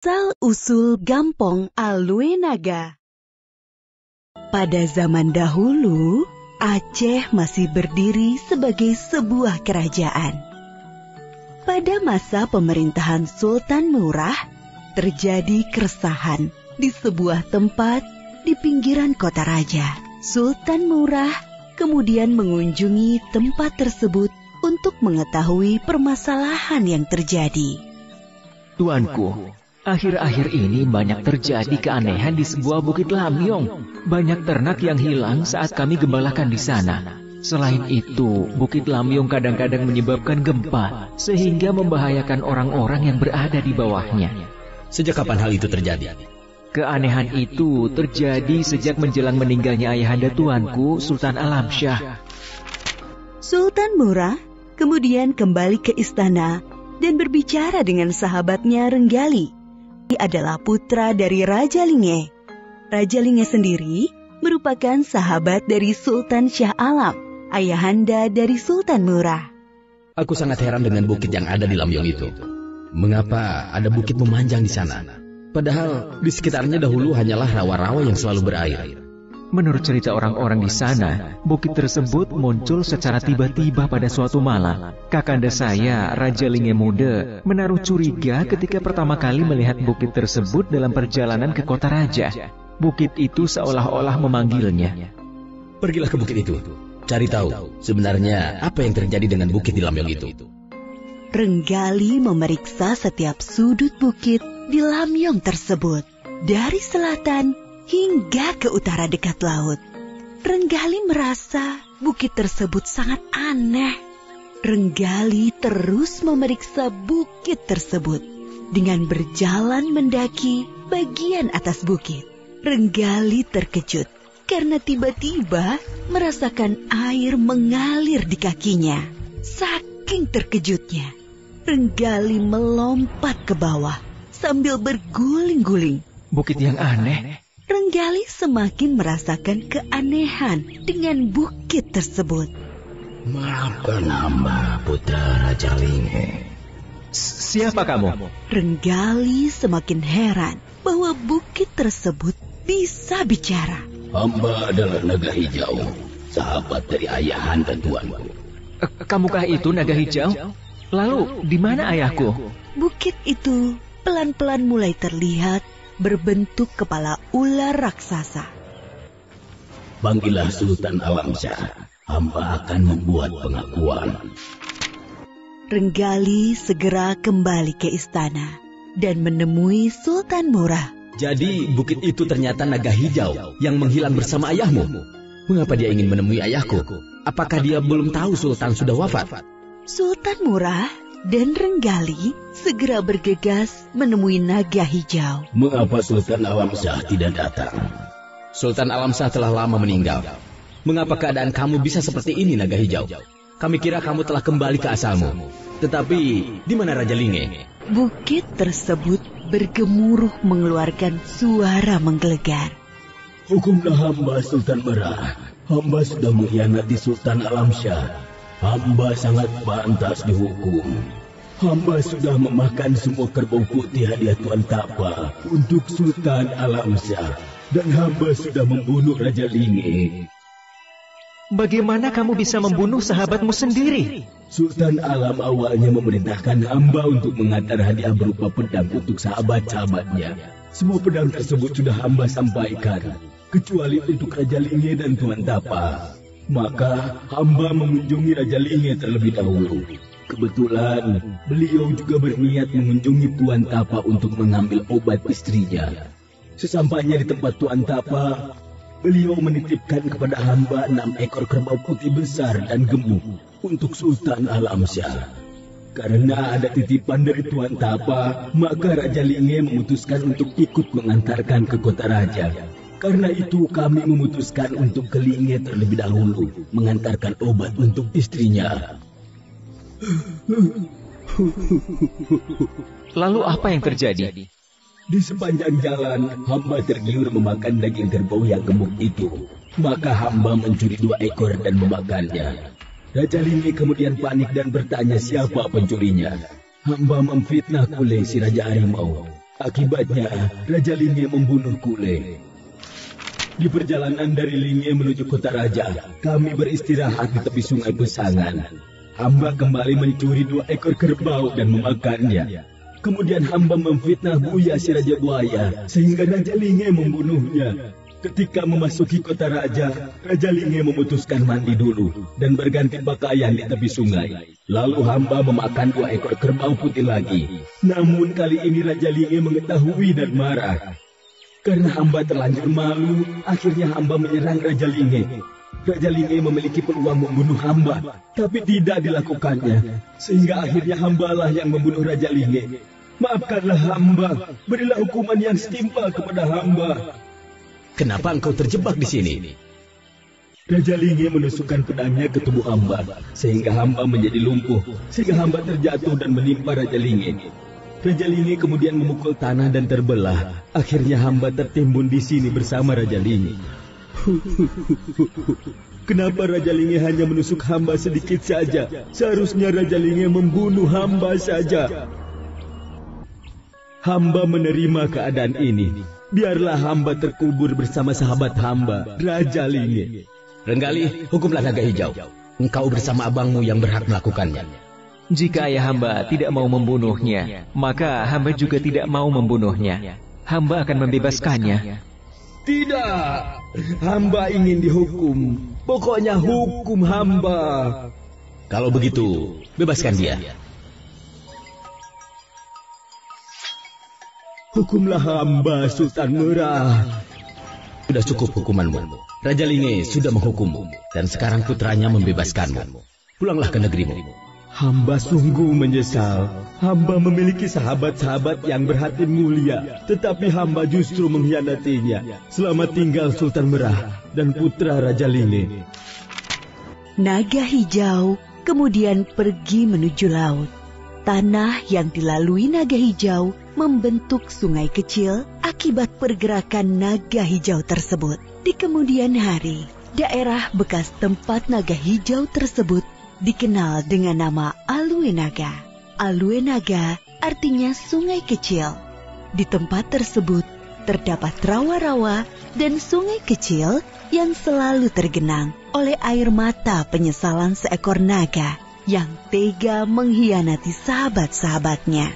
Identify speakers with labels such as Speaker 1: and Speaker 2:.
Speaker 1: Asal-usul Gampong Alue Naga. Pada zaman dahulu, Aceh masih berdiri sebagai sebuah kerajaan. Pada masa pemerintahan Sultan Murah, terjadi keresahan di sebuah tempat di pinggiran kota raja. Sultan Murah kemudian mengunjungi tempat tersebut untuk mengetahui permasalahan yang terjadi.
Speaker 2: Tuanku, akhir-akhir ini banyak terjadi keanehan di sebuah bukit Lamyong. Banyak ternak yang hilang saat kami gembalakan di sana. Selain itu, bukit Lamyong kadang-kadang menyebabkan gempa, sehingga membahayakan orang-orang yang berada di bawahnya.
Speaker 3: Sejak kapan hal itu terjadi?
Speaker 2: Keanehan itu terjadi sejak menjelang meninggalnya ayahanda tuanku, Sultan Alamsyah.
Speaker 1: Sultan Murah kemudian kembali ke istana dan berbicara dengan sahabatnya Renggali. Dia adalah putra dari Raja Linge. Raja Linge sendiri merupakan sahabat dari Sultan Shah Alam, ayahanda dari Sultan Murah.
Speaker 3: Aku sangat heran dengan bukit yang ada di Lamyong itu. Mengapa ada bukit memanjang di sana? Padahal di sekitarnya dahulu hanyalah rawa-rawa yang selalu berair.
Speaker 2: Menurut cerita orang-orang di sana, bukit tersebut muncul secara tiba-tiba pada suatu malam. Kakanda saya, Raja Linge Muda, menaruh curiga ketika pertama kali melihat bukit tersebut dalam perjalanan ke kota raja. Bukit itu seolah-olah memanggilnya.
Speaker 3: Pergilah ke bukit itu, cari tahu sebenarnya apa yang terjadi dengan bukit di Lamyong itu.
Speaker 1: Renggali memeriksa setiap sudut bukit di Lamyong tersebut, dari selatan hingga ke utara dekat laut. Renggali merasa bukit tersebut sangat aneh. Renggali terus memeriksa bukit tersebut dengan berjalan mendaki bagian atas bukit. Renggali terkejut karena tiba-tiba merasakan air mengalir di kakinya. Saking terkejutnya, Renggali melompat ke bawah sambil berguling-guling.
Speaker 2: Bukit yang aneh.
Speaker 1: Renggali semakin merasakan keanehan dengan bukit tersebut.
Speaker 4: Maafkan hamba, putra Raja Linge.
Speaker 2: Siapa kamu?
Speaker 1: Renggali semakin heran bahwa bukit tersebut bisa bicara.
Speaker 4: Hamba adalah Naga Hijau, sahabat dari ayahanda tuanku.
Speaker 2: Kamukah itu Naga Hijau? Lalu, di mana ayahku?
Speaker 1: Bukit itu pelan-pelan mulai terlihat berbentuk kepala ular raksasa.
Speaker 4: Panggillah Sultan Alamsyah, hamba akan membuat pengakuan.
Speaker 1: Renggali segera kembali ke istana dan menemui Sultan Murah.
Speaker 3: Jadi bukit itu ternyata Naga Hijau yang menghilang bersama ayahmu. Mengapa dia ingin menemui ayahku? Apakah dia belum tahu Sultan sudah wafat?
Speaker 1: Sultan Murah dan Renggali segera bergegas menemui Naga Hijau.
Speaker 4: Mengapa Sultan Alamsyah tidak datang?
Speaker 3: Sultan Alamsyah telah lama meninggal. Mengapa keadaan kamu bisa seperti ini, Naga Hijau? Kami kira kamu telah kembali ke asalmu. Tetapi, di mana Raja Linge?
Speaker 1: Bukit tersebut bergemuruh mengeluarkan suara menggelegar.
Speaker 4: Hukumlah hamba, Sultan Merah. Hamba sudah mengkhianati Sultan Alamsyah. Hamba sangat pantas dihukum. Hamba sudah memakan semua kerbau putih hadiah Tuan Tapa untuk Sultan Alamsyah. Dan hamba sudah membunuh Raja Linge.
Speaker 2: Bagaimana kamu bisa membunuh sahabatmu sendiri?
Speaker 4: Sultan Alam awalnya memerintahkan hamba untuk mengantar hadiah berupa pedang untuk sahabat-sahabatnya. Semua pedang tersebut sudah hamba sampaikan, kecuali untuk Raja Linge dan Tuan Tapa. Maka hamba mengunjungi Raja Linge terlebih dahulu. Kebetulan beliau juga berniat mengunjungi Tuan Tapa untuk mengambil obat istrinya. Sesampainya di tempat Tuan Tapa, beliau menitipkan kepada hamba 6 ekor kerbau putih besar dan gemuk untuk Sultan Alamsyah. Karena ada titipan dari Tuan Tapa, maka Raja Linge memutuskan untuk ikut mengantarkan ke kota raja. Karena itu kami memutuskan untuk ke Linge terlebih dahulu, mengantarkan obat untuk istrinya.
Speaker 2: Lalu apa yang terjadi?
Speaker 4: Di sepanjang jalan, hamba tergiur memakan daging kerbau yang gemuk itu. Maka hamba mencuri 2 ekor dan memakannya. Raja Linge kemudian panik dan bertanya siapa pencurinya. Hamba memfitnah Kule si Raja Harimau. Akibatnya, Raja Linge membunuh Kule. Di perjalanan dari Linge menuju kota raja, kami beristirahat di tepi sungai Pesangan. Hamba kembali mencuri 2 ekor kerbau dan memakannya. Kemudian hamba memfitnah Buya si Raja Buaya, sehingga Raja Linge membunuhnya. Ketika memasuki kota raja, Raja Linge memutuskan mandi dulu dan berganti pakaian di tepi sungai. Lalu hamba memakan 2 ekor kerbau putih lagi. Namun kali ini Raja Linge mengetahui dan marah. Karena hamba terlanjur malu, akhirnya hamba menyerang Raja Linge. Raja Linge memiliki peluang membunuh hamba, tapi tidak dilakukannya. Sehingga akhirnya hambalah yang membunuh Raja Linge. Maafkanlah hamba, berilah hukuman yang setimpal kepada hamba.
Speaker 3: Kenapa engkau terjebak di sini?
Speaker 4: Raja Linge menusukkan pedangnya ke tubuh hamba, sehingga hamba menjadi lumpuh, sehingga hamba terjatuh dan menimpa Raja Linge. Raja Linge kemudian memukul tanah dan terbelah. Akhirnya hamba tertimbun di sini bersama Raja Linge. Kenapa Raja Linge hanya menusuk hamba sedikit saja? Seharusnya Raja Linge membunuh hamba saja. Hamba menerima keadaan ini. Biarlah hamba terkubur bersama sahabat hamba, Raja Linge.
Speaker 3: Renggali, hukumlah Naga Hijau. Engkau bersama abangmu yang berhak melakukannya.
Speaker 2: Jika ayah hamba tidak mau membunuhnya, maka hamba juga tidak mau membunuhnya. Hamba akan membebaskannya.
Speaker 4: Tidak, hamba ingin dihukum. Pokoknya hukum hamba.
Speaker 3: Kalau begitu, bebaskan dia.
Speaker 4: Hukumlah hamba, Sultan Merah.
Speaker 3: Sudah cukup hukumanmu. Raja Linge sudah menghukummu, dan sekarang putranya membebaskanmu. Pulanglah ke negerimu.
Speaker 4: Hamba sungguh menyesal. Hamba memiliki sahabat-sahabat yang berhati mulia, tetapi hamba justru mengkhianatinya. Selamat tinggal Sultan Merah dan putra Raja Linge.
Speaker 1: Naga Hijau kemudian pergi menuju laut. Tanah yang dilalui naga hijau membentuk sungai kecil akibat pergerakan naga hijau tersebut. Di kemudian hari, daerah bekas tempat naga hijau tersebut dikenal dengan nama Alue Naga. Alue Naga artinya sungai kecil. Di tempat tersebut terdapat rawa-rawa dan sungai kecil yang selalu tergenang oleh air mata penyesalan seekor naga yang tega mengkhianati sahabat-sahabatnya.